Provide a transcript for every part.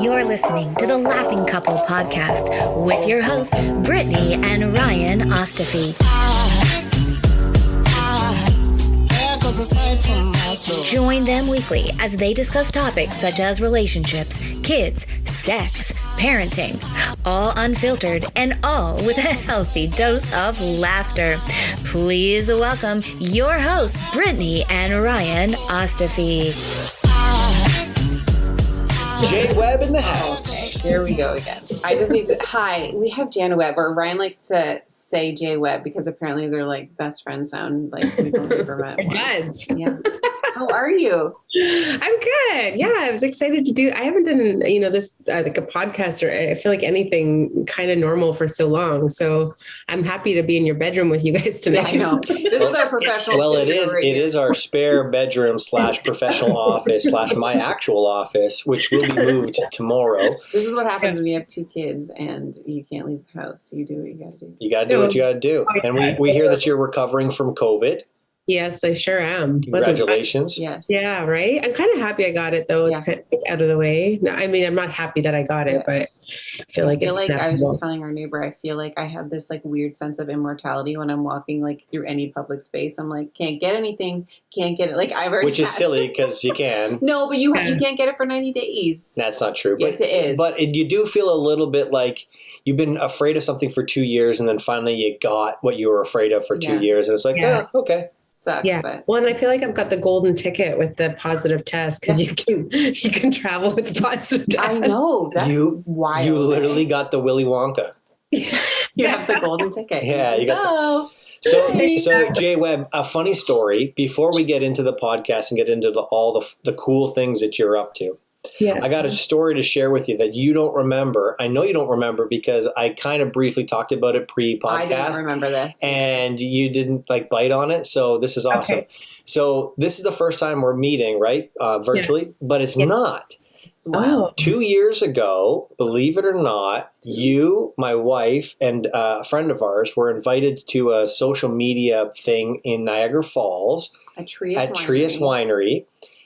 You're listening to the Laughing Couple podcast with your hosts, Brittany and Ryan Ostafy. Join them weekly as they discuss topics such as relationships, kids, sex, parenting, all unfiltered and all with a healthy dose of laughter. Please welcome your hosts, Brittany and Ryan Ostafy. Jana Webb in the house. Okay, here we go again. I just need to. Hi, we have Jana Webb, or Ryan likes to say Jay Webb because apparently they're like best friends now, and like we've only ever met once. Yeah. How are you? I'm good. Yeah, I was excited to do. I haven't done, this like a podcast or I feel like anything kind of normal for so long. So I'm happy to be in your bedroom with you guys tonight. Yeah, I know. This is our professional. Well, it is our spare bedroom / professional office / my actual office, which will be moved tomorrow. This is what happens when you have 2 kids and you can't leave the house. You do what you got to do. You got to do what you got to do. And we hear that you're recovering from COVID. Yes, I sure am. Congratulations. Yes. Yeah, right? I'm kind of happy I got it, though. It's kind of out of the way. No, I mean, I'm not happy that I got it, but I feel like it's I was just telling our neighbor, I feel like I have this like weird sense of immortality when I'm walking like through any public space. I'm like, can't get anything, can't get it. Like I've already Which is silly because you can. No, but you can't get it for 90 days. That's not true. Yes, it is. But you do feel a little bit like you've been afraid of something for 2 years and then finally you got what you were afraid of for 2 years. And it's like, okay. Sucks, yeah. But. Well, and I feel like I've got the golden ticket with the positive test because you can travel with the positive test. I know. That's wild. You literally got the Willy Wonka. You have the golden ticket. Yeah, you got So Jay Webb, a funny story before we get into the podcast and get into all the cool things that you're up to. Yeah. I got a story to share with you that you don't remember. I know you don't remember because I kind of briefly talked about it pre-podcast. I didn't remember this. And you didn't bite on it. So this is awesome. Okay. So this is the first time we're meeting, right? Virtually, but it's not. Wow. 2 years ago, believe it or not, you, my wife, and a friend of ours were invited to a social media thing in Niagara Falls at Trius Winery.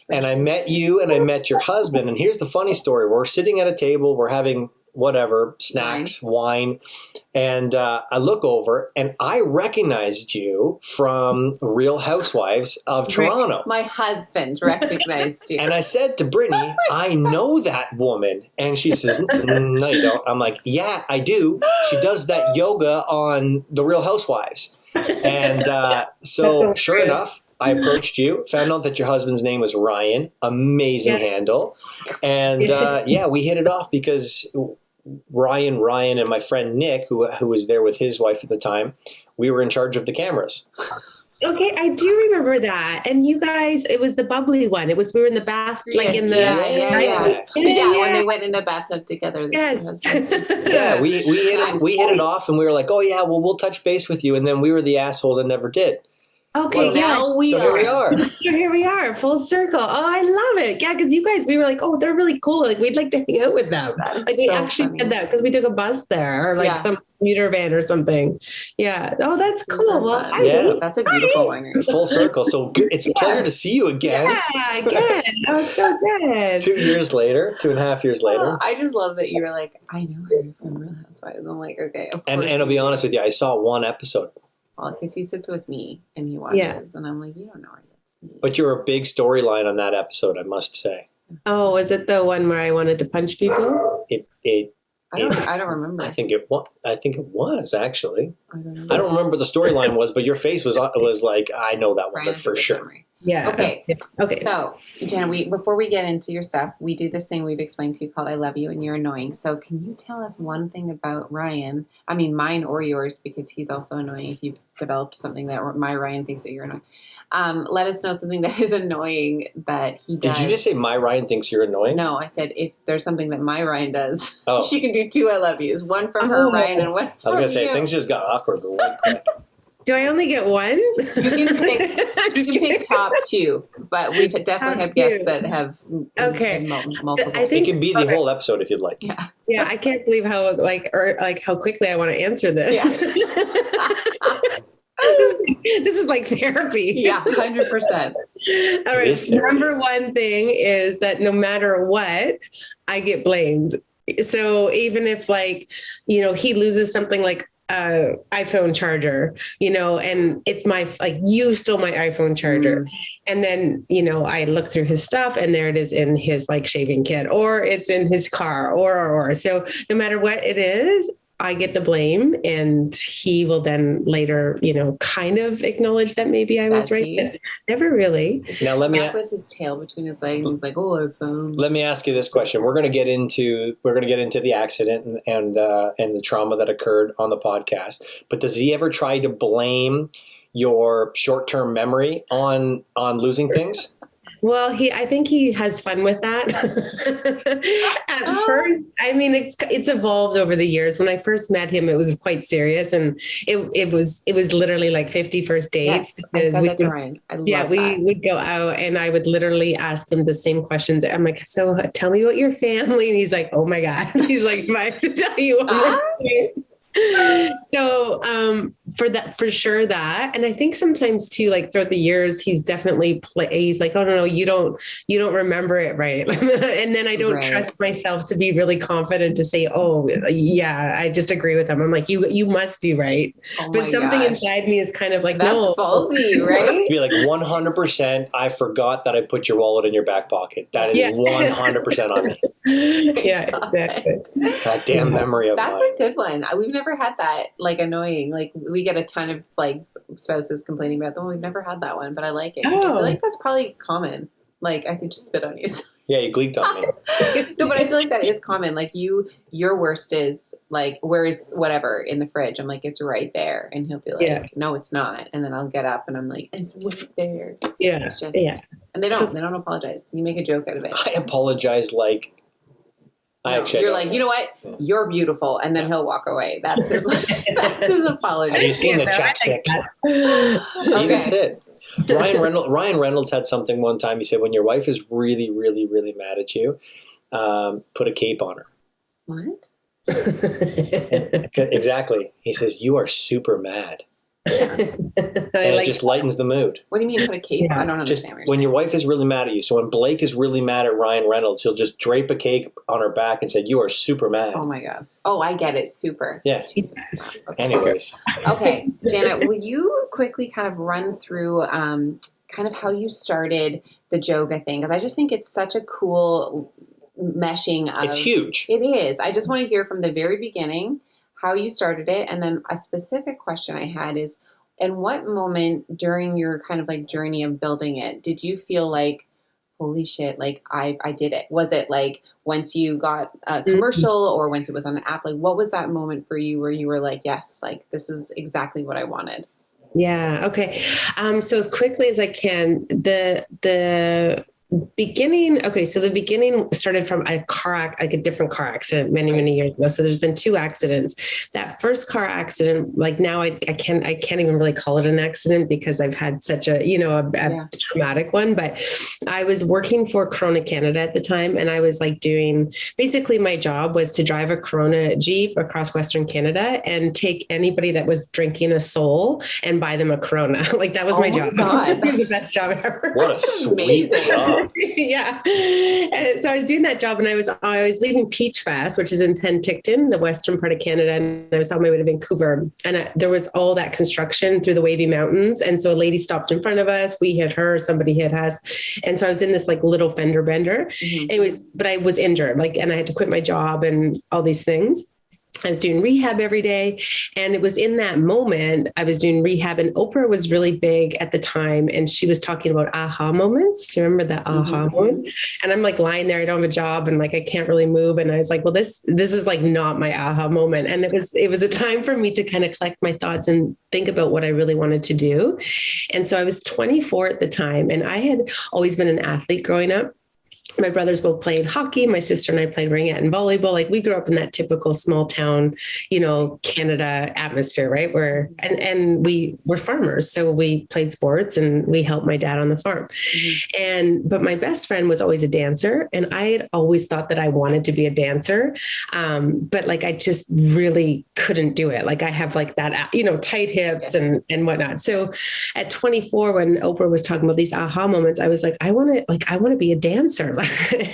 And I met you and I met your husband. And here's the funny story. We're sitting at a table. We're having whatever, snacks, wine. And I look over and I recognized you from Real Housewives of Toronto. My husband recognized you. And I said to Brittany, I know that woman. And she says, no, you don't. I'm like, yeah, I do. She does that yoga on the Real Housewives. And so sure enough, I approached you, found out that your husband's name was Ryan, amazing handle. And we hit it off because Ryan and my friend Nick, who was there with his wife at the time, we were in charge of the cameras. Okay, I do remember that. And you guys, it was the bubbly one. We were in the bath, when they went in the bathtub together. Yes. We hit it off and we were like, oh yeah, well, we'll touch base with you. And then we were the assholes that never did. Okay, now here we are. Here we are, full circle. Oh, I love it. Yeah, because you guys, we were like, oh, they're really cool. Like, we'd like to hang out with them. We actually did that because we took a bus there or some commuter van or something. Yeah. Oh, that's cool. Well, that's a beautiful winery. Full circle. So good. It's a pleasure to see you again. Yeah, again. That was so good. 2 years later, 2.5 years later. I just love that you were like, I know her from Real Housewives. I'm like, okay. And I'll be honest with you, I saw one episode. Well, because he sits with me and he watches, and I'm like, you don't know her. That's me. But you're a big storyline on that episode, I must say. Oh, was it the one where I wanted to punch people? I don't remember. I think it was actually. I don't remember the storyline was, but your face was like, I know that woman for sure. Memory. Yeah. Okay. So, Jana, before we get into your stuff, we do this thing we've explained to you called I Love You and You're Annoying. So can you tell us one thing about Ryan? I mean, mine or yours, because he's also annoying if you've developed something that my Ryan thinks that you're annoying. Let us know something that is annoying that he does. Did you just say my Ryan thinks you're annoying? No, I said if there's something that my Ryan does, she can do 2 I Love Yous. One from her, Ryan, and one from you. I was going to say, things just got awkward real quick. Do I only get one? You can pick top 2, but we've definitely had guests that have multiple. I think it can be the whole episode if you'd like. Yeah, I can't believe how how quickly I want to answer this. Yeah. This is like therapy. Yeah, 100%. All right. Number one thing is that no matter what, I get blamed. So even if like, he loses something like iPhone charger, and it's you stole my iPhone charger. And then, I look through his stuff and there it is in his like shaving kit, or it's in his car, or. So no matter what it is, I get the blame, and he will then later, kind of acknowledge that maybe I was right. But never really. Now let me with his tail between his legs. He's like, "Oh, iPhone." Let me ask you this question. We're going to get into the accident and the trauma that occurred on the podcast. But does he ever try to blame your short-term memory on losing things? Well, I think he has fun with that. At first, I mean, it's evolved over the years. When I first met him, it was quite serious, and it was literally like 50 first dates. Yes, I said that to Ryan. We would go out, and I would literally ask him the same questions. I'm like, so tell me about your family, and he's like, oh my god, he's like, I have to tell you one more thing. So for sure that, and I think sometimes too, like throughout the years, he's definitely he's like, oh no, you don't remember it right, and then I don't trust myself to be really confident to say, oh yeah, I just agree with him. I'm like, you must be right, but something inside me is kind of like, that's no, ballsy, right? Be like 100%. I forgot that I put your wallet in your back pocket. That is 100% on me. Yeah, exactly. That damn memory of that's mine. a good one. We've never had that, like, annoying. Like, we get a ton of like spouses complaining about them. We've never had that one, but I like it. I feel like that's probably common. Like, I could just spit on you. Yeah, you gleeked on me. No, but I feel like that is common. Like, your worst is like, where's whatever in the fridge? I'm like, it's right there, and he'll be like, no, it's not. And then I'll get up and I'm like, it's right there. Yeah, it's just, and they don't apologize. You make a joke out of it. I apologize like. You're like, you know what? Yeah. You're beautiful, and then he'll walk away. That's his apology. Have you seen the chapstick? See, that's it. Ryan Reynolds had something one time. He said, when your wife is really, really, really mad at you, put a cape on her. What? Exactly. He says, you are super mad. And it just lightens the mood. What do you mean put a cape on? I don't understand. When your wife is really mad at you. So when Blake is really mad at Ryan Reynolds, he'll just drape a cape on her back and say, you are super mad. Oh my God. Oh, I get it. Super. Yeah. Jesus. Okay. Anyways. Okay. Jana, will you quickly kind of run through kind of how you started the Joga thing? Because I just think it's such a cool meshing of... It's huge. It is. I just want to hear from the very beginning how you started it. And then a specific question I had is, in what moment during your kind of like journey of building it, did you feel like, holy shit, like I did it? Was it like once you got a commercial or once it was on an app? Like, what was that moment for you where you were like, yes, like this is exactly what I wanted? Yeah. Okay. So as quickly as I can, the beginning. Okay. So the beginning started from a different car accident many years ago. So there's been 2 accidents. That first car accident, like now I can't even really call it an accident because I've had such a traumatic one, but I was working for Corona Canada at the time. And I was like basically my job was to drive a Corona Jeep across Western Canada and take anybody that was drinking a Soul and buy them a Corona. Like that was my job. It was the best job ever. What a sweet job. Yeah. And so I was doing that job and I was leaving Peach Fest, which is in Penticton, the western part of Canada. And I was on my way to Vancouver and there was all that construction through the wavy mountains. And so a lady stopped in front of us. We hit her, somebody hit us. And so I was in this like little fender bender. But I was injured, and I had to quit my job and all these things. I was doing rehab every day. And it was in that moment I was doing rehab, and Oprah was really big at the time. And she was talking about aha moments. Do you remember the aha moments? And I'm like lying there, I don't have a job and like, I can't really move. And I was like, well, this is like not my aha moment. And it was a time for me to kind of collect my thoughts and think about what I really wanted to do. And so I was 24 at the time, and I had always been an athlete growing up. my brothers both played hockey. My sister and I played ringette and volleyball. Like we grew up in that typical small town, Canada atmosphere, right? And we were farmers. So we played sports and we helped my dad on the farm. But my best friend was always a dancer. And I had always thought that I wanted to be a dancer. But like, I just really couldn't do it. Like I have like that, tight hips and whatnot. So at 24, when Oprah was talking about these aha moments, I was like, I want to be a dancer.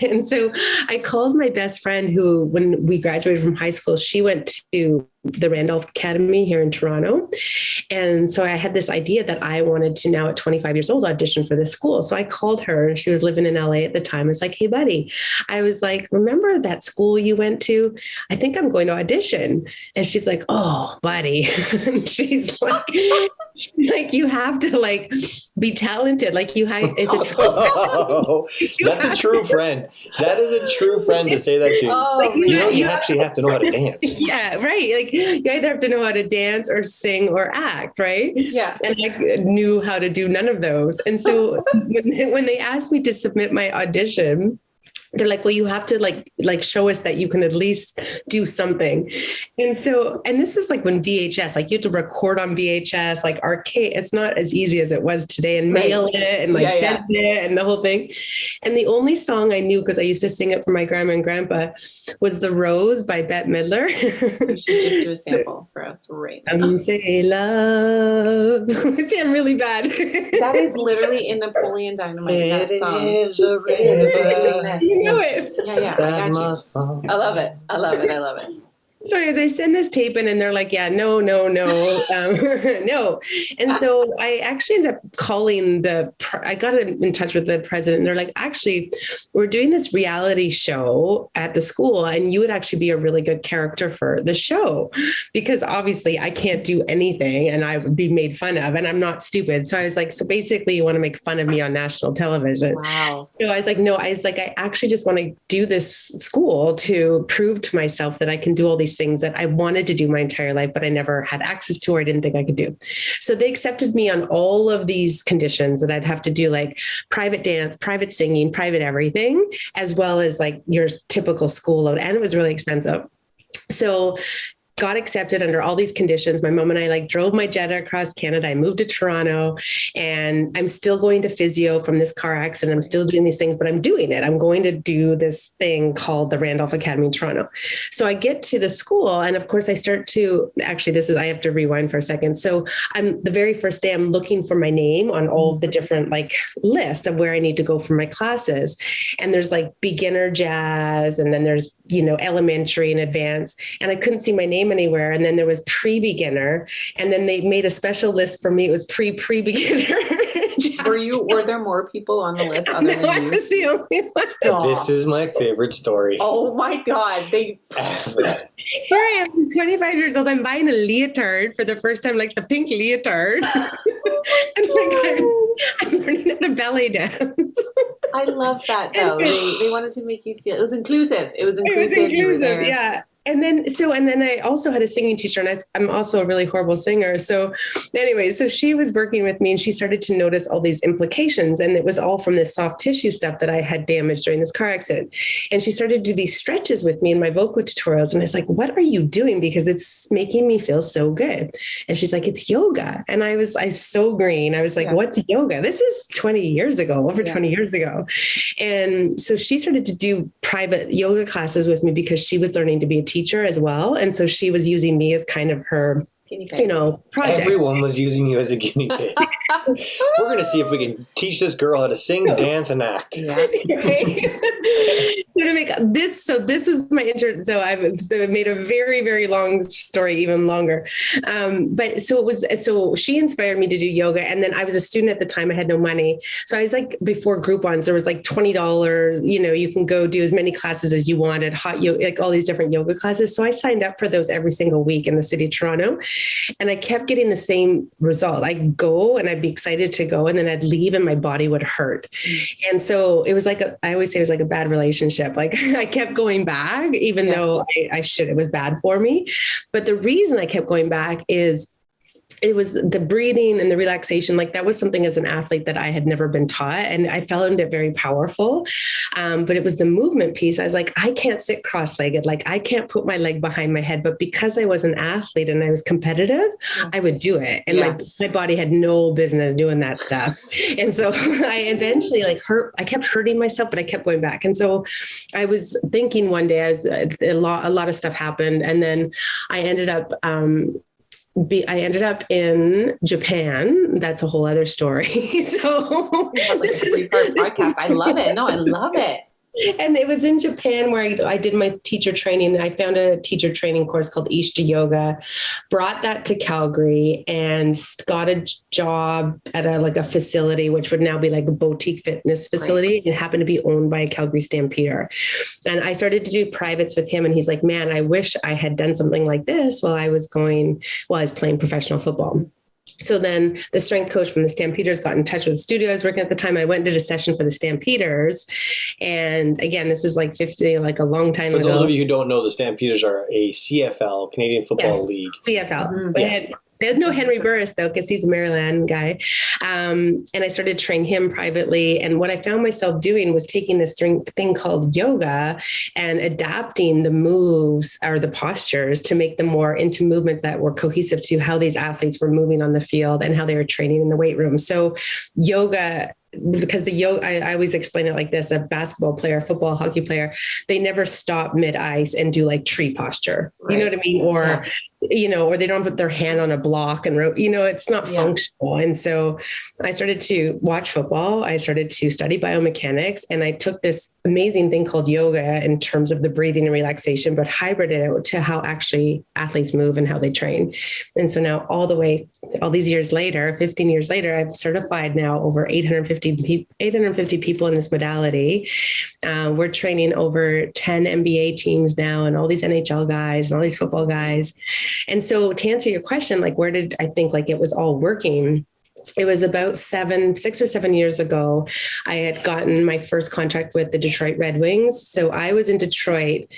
And so I called my best friend who, when we graduated from high school, she went to the Randolph Academy here in Toronto. And so I had this idea that I wanted to now at 25 years old audition for this school. So I called her and she was living in LA at the time. I was like, hey buddy, I was like, remember that school you went to? I think I'm going to audition. And she's like, oh buddy. she's like, you have to like be talented. Like it's a that's a true friend. That is a true friend to say that to. Oh, you actually have to know how to dance. Yeah, right. Like you either have to know how to dance or sing or act, right? Yeah. And I knew how to do none of those. And so when they asked me to submit my audition, they're like, well, you have to like show us that you can at least do something. And this was like when VHS, like you had to record on VHS, like arcade. It's not as easy as it was today, and mail it and send it and the whole thing. And the only song I knew, because I used to sing it for my grandma and grandpa, was The Rose by Bette Midler. You should just do a sample for us right now. Say love. See, I'm really bad. That is literally in Napoleon Dynamite. That song. It is a river. Doing this. Know it. Yeah, I got you. I love it. So as I send this tape in and they're like, yeah, no, no. And so I actually ended up calling I got in touch with the president and they're like, actually, we're doing this reality show at the school and you would actually be a really good character for the show because obviously I can't do anything and I would be made fun of and I'm not stupid. So I was like, so basically you want to make fun of me on national television. Wow. So I was like, no, I actually just want to do this school to prove to myself that I can do all these things that I wanted to do my entire life, but I never had access to or I didn't think I could do. So they accepted me on all of these conditions that I'd have to do like private dance, private singing, private everything, as well as like your typical school load. And it was really expensive. So got accepted under all these conditions. My mom and I like drove my Jetta across Canada. I moved to Toronto and I'm still going to physio from this car accident. I'm still doing these things, but I'm doing it. I'm going to do this thing called the Randolph Academy in Toronto. So I get to the school and of course I start to, I have to rewind for a second. So the very first day I'm looking for my name on all of the different like list of where I need to go for my classes. And there's like beginner jazz and then there's, elementary and advanced. And I couldn't see my name anywhere. And then there was pre-beginner. And then they made a special list for me. It was pre-beginner. Were there more people on the list other than you? I was the only one. Aww. This is my favorite story. Oh my God. Here I am, 25 years old. I'm buying a leotard for the first time, like the pink leotard. I'm learning how to ballet dance. I love that though. They wanted to make you feel it was inclusive. It was inclusive. You were there. Yeah. And then I also had a singing teacher and I'm also a really horrible singer. So anyway, so she was working with me and she started to notice all these implications. And it was all from this soft tissue stuff that I had damaged during this car accident. And she started to do these stretches with me in my vocal tutorials. And I was like, what are you doing? Because it's making me feel so good. And she's like, it's yoga. And I was so green. I was like, what's yoga? This is 20 years ago. And so she started to do private yoga classes with me because she was learning to be a teacher as well. And so she was using me as kind of her, project. Everyone was using you as a guinea pig. We're going to see if we can teach this girl how to sing, dance, and act. Yeah. So to make this, this is my intro. So it made a very, very long story even longer. So she inspired me to do yoga. And then I was a student at the time. I had no money. So I was like, before Groupons, there was like $20, you can go do as many classes as you wanted, hot yoga, like all these different yoga classes. So I signed up for those every single week in the city of Toronto. And I kept getting the same result. I'd go and I'd be excited to go and then I'd leave and my body would hurt. And so it was like, I always say it was like a bad relationship. Like I kept going back, even though it was bad for me. But the reason I kept going back is it was the breathing and the relaxation. Like that was something as an athlete that I had never been taught. And I found it very powerful. But it was the movement piece. I was like, I can't sit cross-legged. Like I can't put my leg behind my head, but because I was an athlete and I was competitive, I would do it. And my body had no business doing that stuff. And so I eventually I kept hurting myself, but I kept going back. And so I was thinking one day, a lot of stuff happened. And then I ended up in Japan. That's a whole other story. So this is a 3-part podcast. I love it. No, I love it. And it was in Japan where I did my teacher training. I found a teacher training course called Ishta Yoga, brought that to Calgary and got a job at a facility, which would now be like a boutique fitness facility. Right. It happened to be owned by a Calgary Stampeder. And I started to do privates with him. And he's like, man, I wish I had done something like this while I was playing professional football. So then the strength coach from the Stampeders got in touch with the studio I was working at the time. I went and did a session for the Stampeders. And again, this is like a long time ago. For those of you who don't know, the Stampeders are a CFL, Canadian Football League. CFL. Mm-hmm. They had no Henry Burris though, because he's a Maryland guy. And I started to train him privately. And what I found myself doing was taking this thing called yoga and adapting the moves or the postures to make them more into movements that were cohesive to how these athletes were moving on the field and how they were training in the weight room. So yoga, because the yoga, I always explain it like this: a basketball player, football, hockey player, they never stop mid ice and do like tree posture. Right. You know what I mean? Or, or they don't put their hand on a block and, it's not functional. And so I started to watch football. I started to study biomechanics, and I took this amazing thing called yoga in terms of the breathing and relaxation, but hybrided it to how actually athletes move and how they train. And so now all these years later, 15 years later, I've certified now over 850 people in this modality. We're training over 10 NBA teams now and all these NHL guys and all these football guys. And so to answer your question, where did I think it was all working? It was about 6 or 7 years ago. I had gotten my first contract with the Detroit Red Wings. So I was in Detroit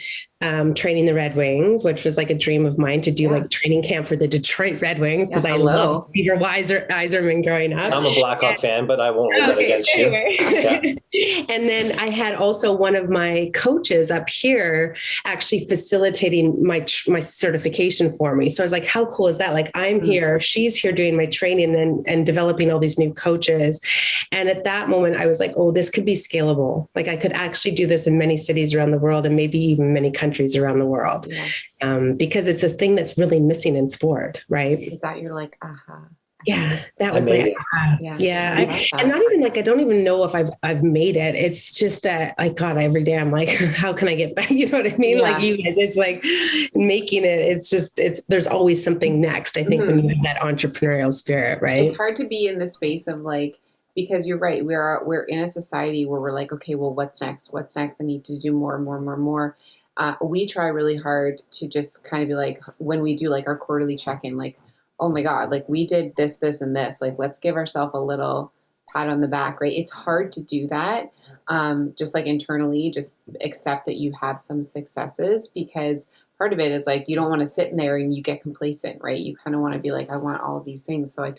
training the Red Wings, which was like a dream of mine to do training camp for the Detroit Red Wings because I love Peter Yzerman growing up. I'm a Blackhawk fan, but I won't hold that against you. Yeah. And then I had also one of my coaches up here actually facilitating my certification for me. So I was like, how cool is that? I'm here, she's here doing my training and developing all these new coaches. And at that moment, I was like, oh, this could be scalable. I could actually do this in many cities around the world and maybe even many countries around the world, because it's a thing that's really missing in sport, right? Is that you're like, yeah, that was like, and not even I don't even know if I've made it. It's just that God, every day I'm like, how can I get back? You know what I mean? Yeah. You guys, it's making it. It's just, there's always something next. I think when you have that entrepreneurial spirit, right? It's hard to be in the space of because you're right. We're in a society where we're like, okay, well, what's next? What's next? I need to do more. We try really hard to just kind of be when we do our quarterly check-in, oh my God, we did this, and this, let's give ourselves a little pat on the back, right? It's hard to do that. Just internally, just accept that you have some successes, because part of it is you don't want to sit in there and you get complacent, right? You kind of want to be I want all of these things. So I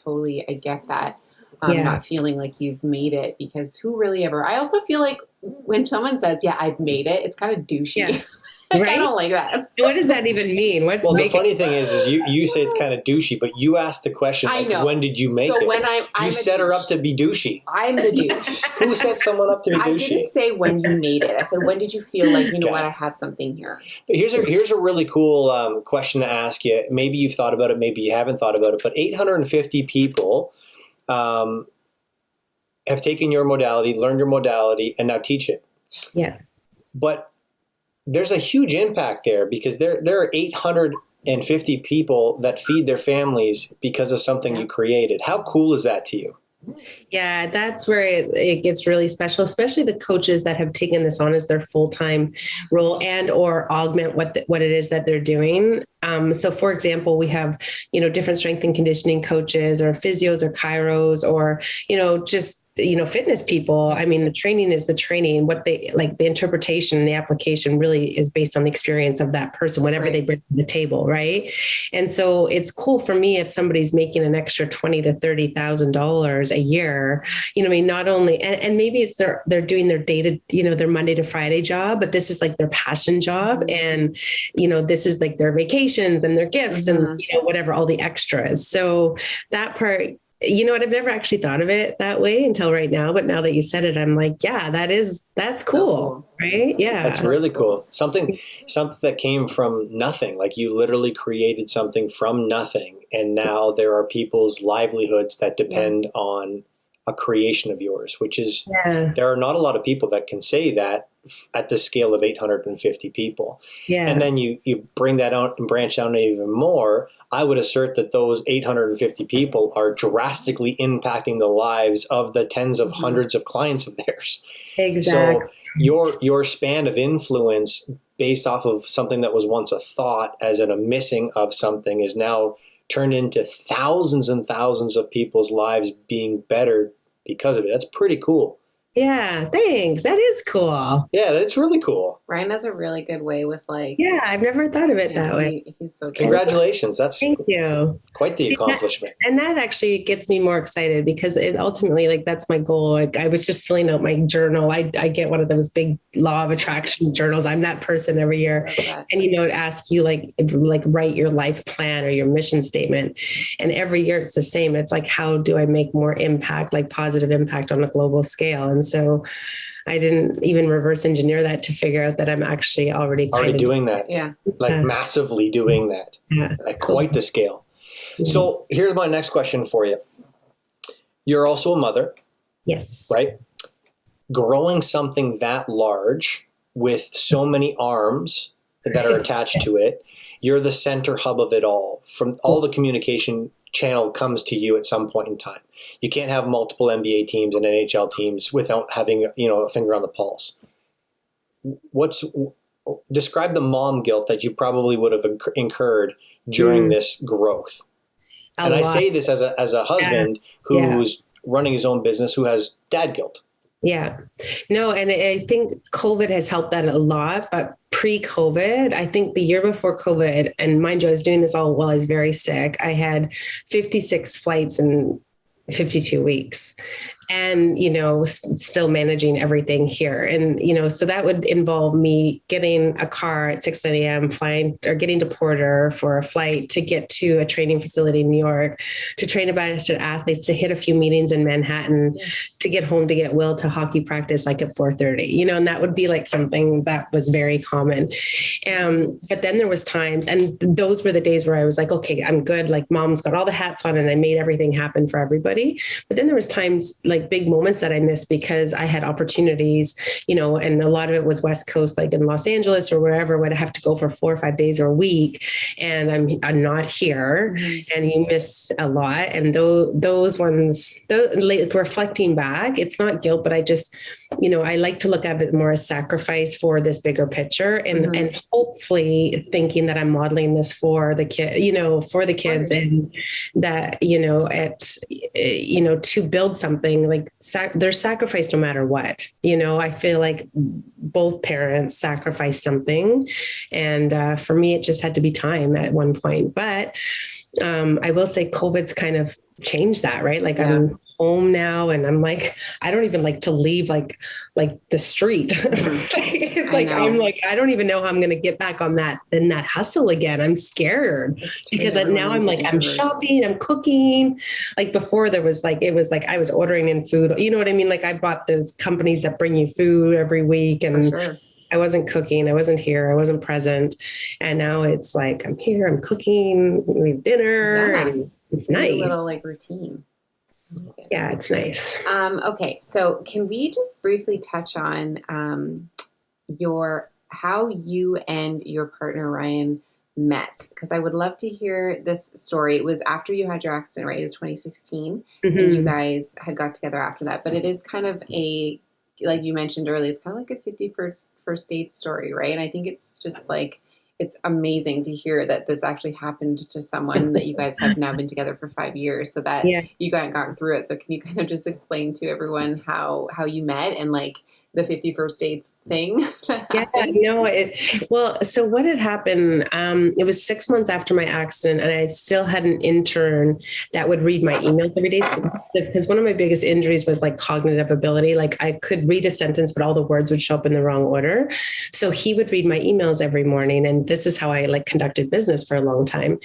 get that. Not feeling like you've made it, because who really ever, I also feel when someone says, yeah, I've made it, it's kind of douchey. Yeah. Right? I don't like that. What does that even mean? The funny thing is you say it's kind of douchey, but you asked the question, when did you make it? So when you set her up to be douchey. I'm the douche. Who set someone up to be douchey? I didn't say when you made it. I said, when did you feel what, I have something here. But here's a really cool question to ask you. Maybe you've thought about it, maybe you haven't thought about it, but 850 people have taken your modality, learned your modality, and now teach it. Yeah. But there's a huge impact there, because there are 850 people that feed their families because of something you created. How cool is that to you? Yeah, that's where it gets really special, especially the coaches that have taken this on as their full-time role and or augment what it is that they're doing. So for example, we have, different strength and conditioning coaches or physios or chiros or, just fitness people, I mean, the training is the training. What they like, the interpretation and the application really is based on the experience of that person, whatever they bring to the table. Right. And so it's cool for me if somebody's making an extra $20,000 to $30,000 a year, I mean, not only, and maybe it's they're doing their data, their Monday to Friday job, but this is like their passion job. And, this is like their vacations and their gifts and, whatever, all the extras. So that part, I've never actually thought of it that way until right now. But now that you said it, I'm like, yeah, that's cool. Right. Yeah. That's really cool. Something that came from nothing. Like you literally created something from nothing. And now there are people's livelihoods that depend on a creation of yours, which is, there are not a lot of people that can say that at the scale of 850 people. Yeah. And then you bring that out and branch out even more. I would assert that those 850 people are drastically impacting the lives of the tens of hundreds of clients of theirs. Exactly. So your span of influence based off of something that was once a thought as in a missing of something is now turned into thousands and thousands of people's lives being better because of it. That's pretty cool. Yeah, thanks. That is cool. Yeah, that's really cool. Ryan has a really good way with like. Yeah, I've never thought of it that way. He's so good. Congratulations. Thank you. Quite the accomplishment. That actually gets me more excited because it ultimately, like, that's my goal. Like, I was just filling out my journal. I get one of those big law of attraction journals. I'm that person every year. And, it asks you like write your life plan or your mission statement. And every year it's the same. It's like, how do I make more impact, like positive impact on a global scale? And so I didn't even reverse engineer that to figure out that I'm actually already doing that. Yeah. Like massively doing that at quite the scale. Mm-hmm. So here's my next question for you. You're also a mother. Yes. Right? Growing something that large with so many arms that are attached to it, you're the center hub of it all. From all the communication channel comes to you at some point in time. You can't have multiple NBA teams and NHL teams without having, a finger on the pulse. Describe the mom guilt that you probably would have incurred during this growth. I say this as a husband who's running his own business, who has dad guilt. Yeah, no. And I think COVID has helped that a lot, but pre-COVID, I think the year before COVID, and mind you, I was doing this all while I was very sick. I had 56 flights in 52 weeks. And, still managing everything here. And, so that would involve me getting a car at 6 a.m., flying or getting to Porter for a flight to get to a training facility in New York, to train a bunch of athletes, to hit a few meetings in Manhattan, to get home, to get Will to hockey practice like at 4:30, and that would be like something that was very common. But then there was times, and those were the days where I was like, okay, I'm good. Like mom's got all the hats on and I made everything happen for everybody. But then there was times like big moments that I missed because I had opportunities, and a lot of it was West Coast, like in Los Angeles or wherever, where I have to go for 4 or 5 days or a week, and I'm not here, and you miss a lot. And those ones, reflecting back, it's not guilt, but I just, I like to look at it more as sacrifice for this bigger picture, and hopefully thinking that I'm modeling this for the kid, for the kids, and that, to build something like there's sacrifice no matter what. I feel like both parents sacrifice something. And for me, it just had to be time at one point. But I will say COVID's kind of changed that, right? Like I'm home now and I'm like, I don't even like to leave like the street. It's like, I'm like, I don't even know how I'm going to get back on that hustle again. I'm scared because now I'm like, I'm shopping, I'm cooking. Like before it was like I was ordering in food. You know what I mean? Like I bought those companies that bring you food every week, and I wasn't cooking. I wasn't here. I wasn't present. And now it's like, I'm here, I'm cooking, we have dinner, and it's nice. A little like routine. Yeah, it's nice. Okay. So can we just briefly touch on how you and your partner, Ryan, met? Because I would love to hear this story. It was after you had your accident, right? It was 2016 and you guys had got together after that, but it is kind of like you mentioned earlier, it's kind of like a 51st date story, right? And I think it's just like, it's amazing to hear that this actually happened to someone that you guys have now been together for 5 years, so that you got gotten through it. So can you kind of just explain to everyone how you met and like the 51st dates thing? Well, so what had happened, it was 6 months after my accident, and I still had an intern that would read my emails every day. Because one of my biggest injuries was like cognitive ability. Like I could read a sentence, but all the words would show up in the wrong order. So he would read my emails every morning. And this is how I like conducted business for a long time.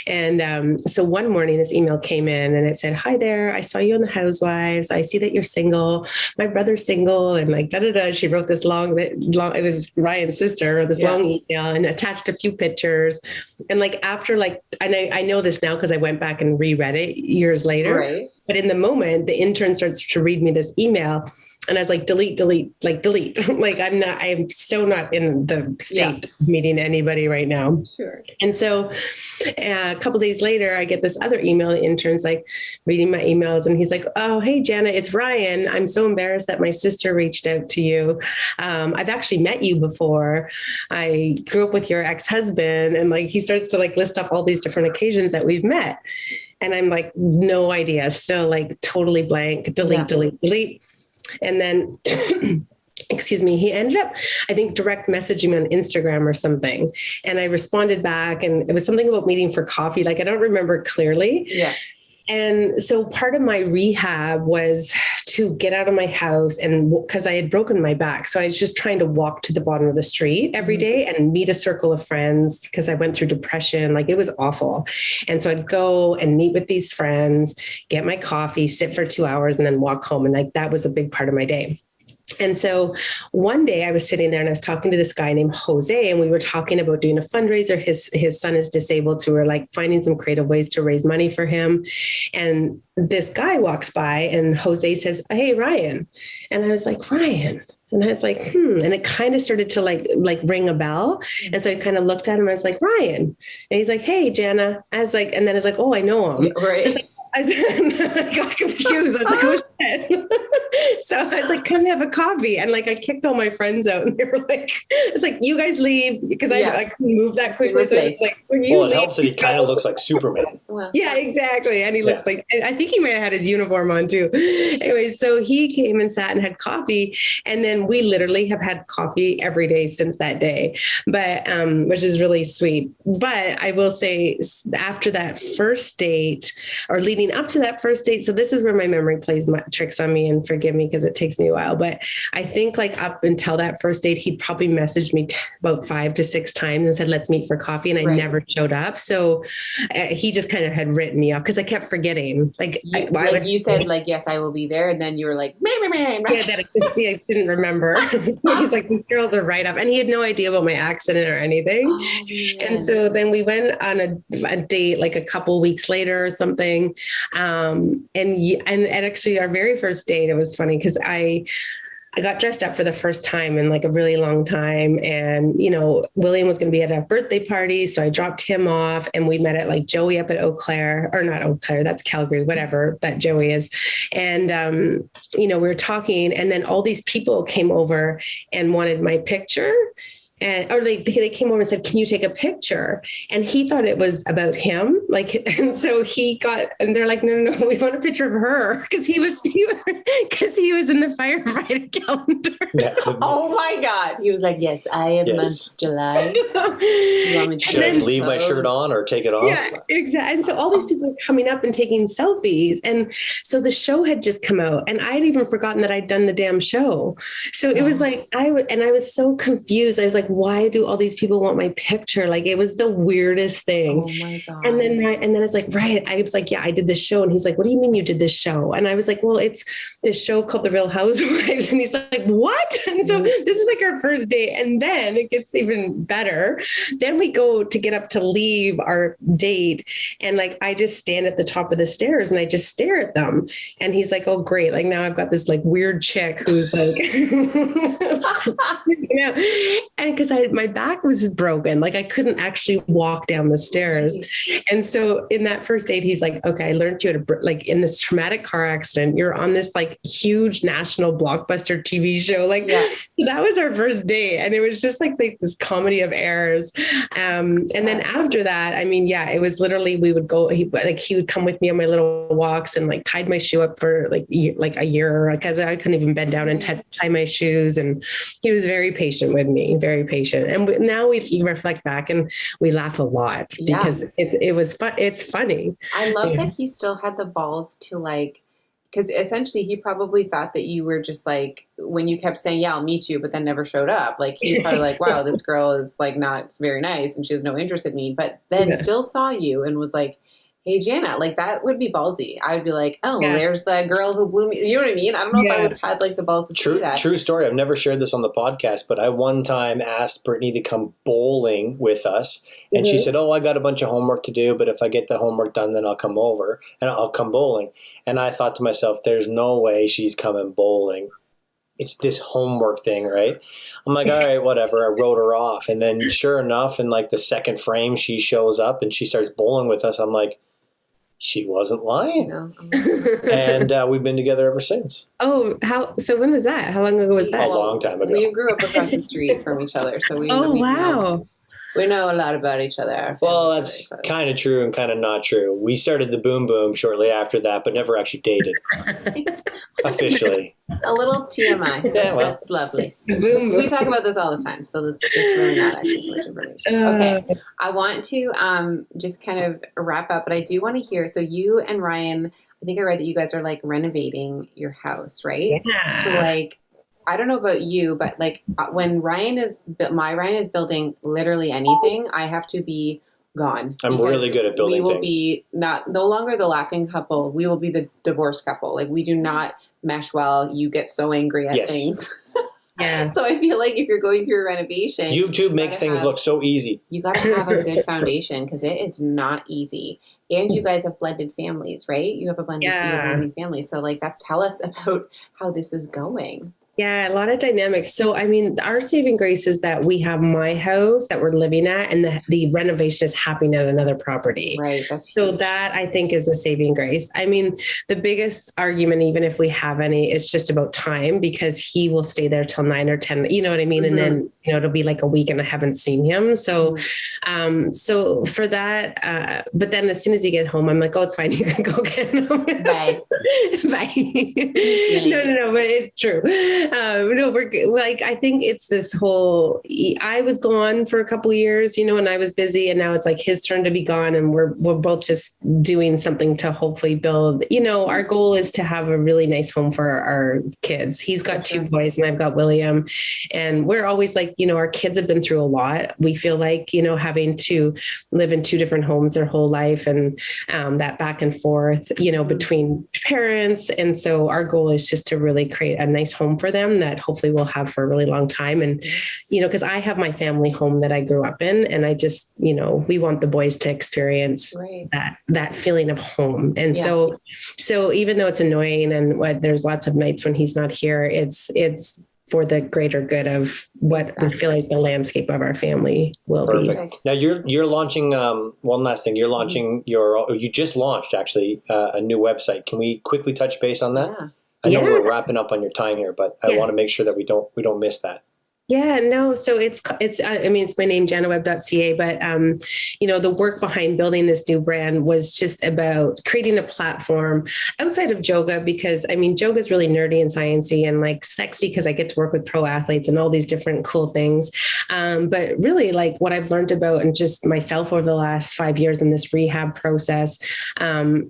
And so one morning this email came in and it said, "Hi there. I saw you on the Housewives. I see that you're single. My brother's single." And like, she wrote this long, it was Ryan's sister, this long email, and attached a few pictures. And like, after like, and I know this now because I went back and reread it years later, right. But in the moment, the intern starts to read me this email. And I was like, delete. Like, I'm so not in the state of meeting anybody right now. Sure. And so a couple of days later, I get this other email. The intern's like reading my emails, and he's like, "Oh, hey, Jana, it's Ryan. I'm so embarrassed that my sister reached out to you. I've actually met you before. I grew up with your ex-husband." And like, he starts to like list off all these different occasions that we've met. And I'm like, no idea. Still like totally blank, delete. And then, excuse me, he ended up, I think, direct messaging me on Instagram or something. And I responded back, and it was something about meeting for coffee. Like, I don't remember clearly. Yeah. And so part of my rehab was to get out of my house, and because I had broken my back. So I was just trying to walk to the bottom of the street every day and meet a circle of friends, because I went through depression. Like, it was awful. And so I'd go and meet with these friends, get my coffee, sit for 2 hours, and then walk home. And like, that was a big part of my day. And so one day I was sitting there and I was talking to this guy named Jose, and we were talking about doing a fundraiser. His son is disabled, so we're like finding some creative ways to raise money for him. And this guy walks by and Jose says, "Hey, Ryan." And I was like, "Ryan." And I was like, And it kind of started to like ring a bell. And so I kind of looked at him. I was like, "Ryan." And he's like, "Hey, Jana." I was like, and then I was like, "Oh, I know him." Right. I got confused. I was like, "Oh shit." So I was like, "Come have a coffee." And like, I kicked all my friends out, and they were like, it's like, "You guys leave," because I couldn't move that quickly. So it's like, when you it helps that he kind of looks like Superman. Well, yeah, exactly. And he looks like, I think he may have had his uniform on too. Anyway, so he came and sat and had coffee. And then we literally have had coffee every day since that day, but, which is really sweet. But I will say, after that first date, or leading up to that first date, so this is where my memory plays tricks on me, and forgive me because it takes me a while, but I think like up until that first date, he'd probably messaged me about 5 to 6 times and said, "Let's meet for coffee." And I never showed up. So he just kind of had written me off because I kept forgetting. Like, you said, like, "Yes, I will be there." And then you were like, I didn't remember. He's like, "These girls are right up." And he had no idea about my accident or anything. And so then we went on a date like a couple weeks later or something. And actually our very first date, it was funny because I got dressed up for the first time in like a really long time. And, William was going to be at a birthday party. So I dropped him off, and we met at like Joey up at Eau Claire, or not Eau Claire, that's Calgary, whatever that Joey is. And, we were talking, and then all these people came over and wanted my picture. Or they came over and said, "Can you take a picture?" And he thought it was about him. And so and they're like, no, we want a picture of her. Because he was in the firefighter calendar. Oh my God. He was like, "Yes, I am month July." Should I leave my shirt on or take it off? Yeah, exactly. And so all these people were coming up and taking selfies. And so the show had just come out, and I had even forgotten that I'd done the damn show. So it was like, I was so confused. I was like, why do all these people want my picture? Like, it was the weirdest thing. Oh my God. And then it's like, right. I was like, "Yeah, I did this show." And he's like, "What do you mean you did this show?" And I was like, "Well, it's this show called The Real Housewives." And he's like, "What?" And so this is like our first date. And then it gets even better. Then we go to get up to leave our date. And like, I just stand at the top of the stairs and I just stare at them. And he's like, "Oh, great. Like, now I've got this like weird chick who's like know, and because my back was broken, like I couldn't actually walk down the stairs. And so in that first date, he's like, okay, I learned you how to, like in this traumatic car accident, you're on this like huge national blockbuster TV show. Like that was our first date. And it was just like this comedy of errors. And then after that, I mean, it was literally, we would go, he would come with me on my little walks and like tied my shoe up for like a year because I couldn't even bend down and tie my shoes. And he was very patient with me, very patient. And now we reflect back and we laugh a lot because it was fun. It's funny. I love that he still had the balls to like, because essentially he probably thought that you were just like, when you kept saying, I'll meet you, but then never showed up. Like he's probably like, wow, this girl is like not very nice and she has no interest in me, but then still saw you and was like, hey, Jana, like that would be ballsy. I'd be like, there's the girl who blew me. You know what I mean? I don't know if I would have had like the balls to say that. True story. I've never shared this on the podcast, but I one time asked Brittany to come bowling with us. And she said, I got a bunch of homework to do, but if I get the homework done, then I'll come over and I'll come bowling. And I thought to myself, there's no way she's coming bowling. It's this homework thing, right? I'm like, all right, whatever. I wrote her off. And then sure enough, in like the second frame, she shows up and she starts bowling with us. I'm like, she wasn't lying. No. And we've been together ever since. Oh, so when was that? How long ago was that? A long time ago. We grew up across the street from each other. So we we know a lot about each other. Well, that's kind of true and kind of not true. We started the Boom Boom shortly after that, but never actually dated. Officially. A little TMI. That's lovely. We talk about this all the time, so it's really not actually too much information. Okay. I want to just kind of wrap up, but I do want to hear, so you and Ryan, I think I read that you guys are like renovating your house, right? Yeah. So like, I don't know about you, but like when Ryan is building literally anything, I have to be gone. I'm really good at building things. We will be no longer the laughing couple. We will be the divorced couple. Like we do not mesh well. You get so angry at things. Yeah. So I feel like if you're going through a renovation, YouTube makes things look so easy. You got to have a good foundation because it is not easy. And you guys have blended families, right? You have a blended family. So like, tell us about how this is going. Yeah, a lot of dynamics. So, I mean, our saving grace is that we have my house that we're living at and the renovation is happening at another property. Right. That's huge. So that I think is a saving grace. I mean, the biggest argument, even if we have any, is just about time because he will stay there till 9 or 10, you know what I mean? Mm-hmm. And then, it'll be like a week and I haven't seen him. So, so for that, but then as soon as you get home, I'm like, oh, it's fine. You can go get him. Bye. Bye. No, but it's true. No, we're like, I think it's this whole, I was gone for a couple of years, and I was busy and now it's like his turn to be gone. And we're both just doing something to hopefully build, our goal is to have a really nice home for our kids. He's got 2 boys and I've got William. And we're always like, our kids have been through a lot. We feel like, having to live in 2 different homes their whole life and that back and forth, between parents. And so our goal is just to really create a nice home for them that hopefully we'll have for a really long time. And, because I have my family home that I grew up in and I just, we want the boys to experience that feeling of home. And so even though it's annoying and there's lots of nights when he's not here, it's for the greater good of what we feel like the landscape of our family will be. Now you're launching, one last thing, you're launching you just launched actually a new website. Can we quickly touch base on that? Yeah. I know we're wrapping up on your time here, but I want to make sure that we don't miss that. Yeah, no. So it's my name, janawebb.ca, but, the work behind building this new brand was just about creating a platform outside of Joga, because Joga is really nerdy and sciencey and like sexy because I get to work with pro athletes and all these different cool things. But really like what I've learned about and just myself over the last 5 years in this rehab process,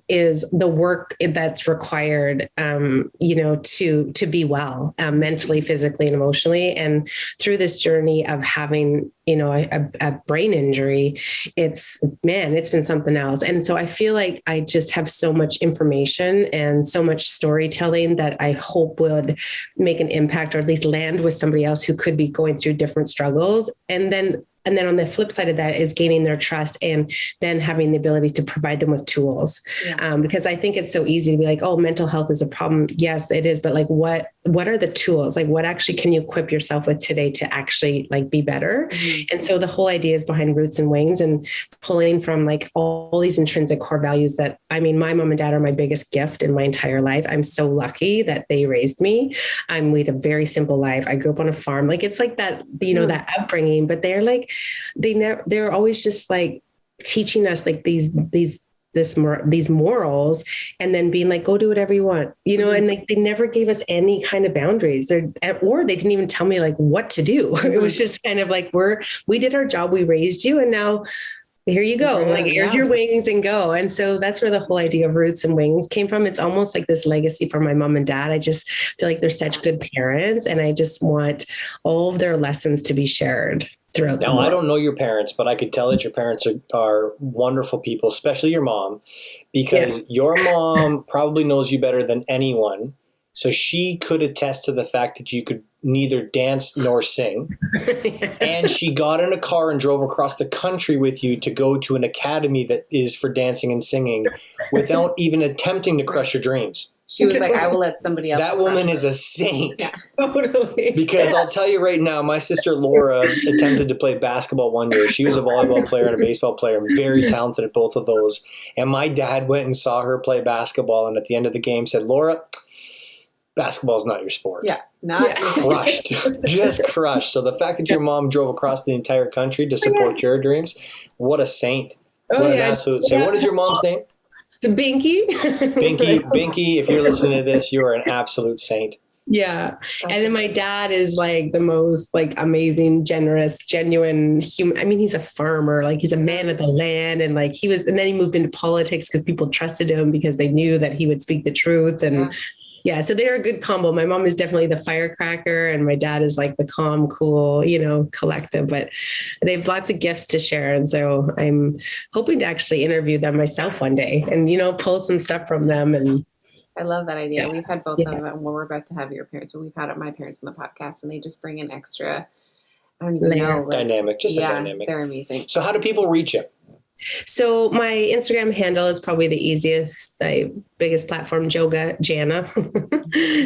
is the work that's required, to be well, mentally, physically, and emotionally. And through this journey of having, a brain injury, it's been something else. And so I feel like I just have so much information and so much storytelling that I hope would make an impact or at least land with somebody else who could be going through different struggles. And then and then on the flip side of that is gaining their trust and then having the ability to provide them with tools. Because I think it's so easy to be like, oh, mental health is a problem. Yes, it is. But like, what are the tools? Like, what actually can you equip yourself with today to actually like be better? And so the whole idea is behind Roots and Wings and pulling from like all these intrinsic core values that, I mean, my mom and dad are my biggest gift in my entire life. I'm so lucky that they raised me. We had a very simple life. I grew up on a farm. Like, it's like that, you know, that upbringing, but they're like, they're always just like teaching us like these morals, and then being like, go do whatever you want, you know, and like, they never gave us any kind of boundaries or they didn't even tell me like what to do. It was just kind of like, we did our job, we raised you, and now here you go. Like, here's your wings and go. And so that's where the whole idea of Roots and Wings came from. It's almost like this legacy for my mom and dad. I just feel like they're such good parents, and I just want all of their lessons to be shared throughout. Now, I don't know your parents, but I could tell that your parents are wonderful people, especially your mom, because your mom probably knows you better than anyone. So she could attest to the fact that you could neither dance nor sing. And she got in a car and drove across the country with you to go to an academy that is for dancing and singing without even attempting to crush your dreams. She was like, I will let somebody else. That woman is a saint. Yeah, totally. Because I'll tell you right now, my sister Laura attempted to play basketball one year. She was a volleyball player and a baseball player, and very talented at both of those. And my dad went and saw her play basketball, and at the end of the game said, Laura, basketball's not your sport. Yeah. Not crushed. Just crushed. So the fact that your mom drove across the entire country to support your dreams, what a saint. What an absolute saint. What is your mom's name? Binky. Binky, if you're listening to this, you are an absolute saint. Yeah. And then my dad is like the most like amazing, generous, genuine human. I mean, he's a farmer, like he's a man of the land. And like and then he moved into politics because people trusted him because they knew that he would speak the truth. And yeah, so they're a good combo. My mom is definitely the firecracker, and my dad is like the calm, cool, you know, collective, but they have lots of gifts to share. And so I'm hoping to actually interview them myself one day and, you know, pull some stuff from them. And I love that idea. We've had both of them, and we're about to have your parents. We've had my parents on the podcast, and they just bring an extra, I don't even know. Like, dynamic, just a dynamic. They're amazing. So how do people reach you? So my Instagram handle is probably the easiest, biggest platform, Joga Jana.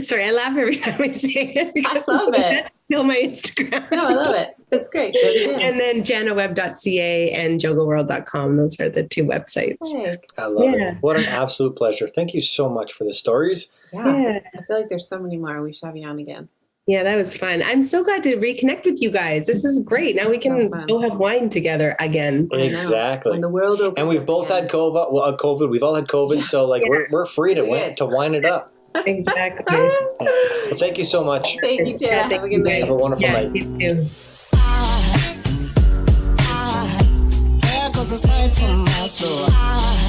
Sorry, I laugh every time I say it because I love it. That's still my Instagram. No, I love it. That's great. And then janawebb.ca and jogaworld.com. Those are the two websites. Thanks. I love it. What an absolute pleasure. Thank you so much for the stories. Yeah. I feel like there's so many more. We should have you on again. Yeah, that was fun. I'm so glad to reconnect with you guys. This is great. Now we can go have wine together again. Exactly. When the world opens, and we've both had COVID. Well, COVID. We've all had COVID. So like we're free to wine it up. Exactly. Well, thank you so much. Thank you, Jana. Have a good night. Have a wonderful night. You too. There goes a sight from my soul.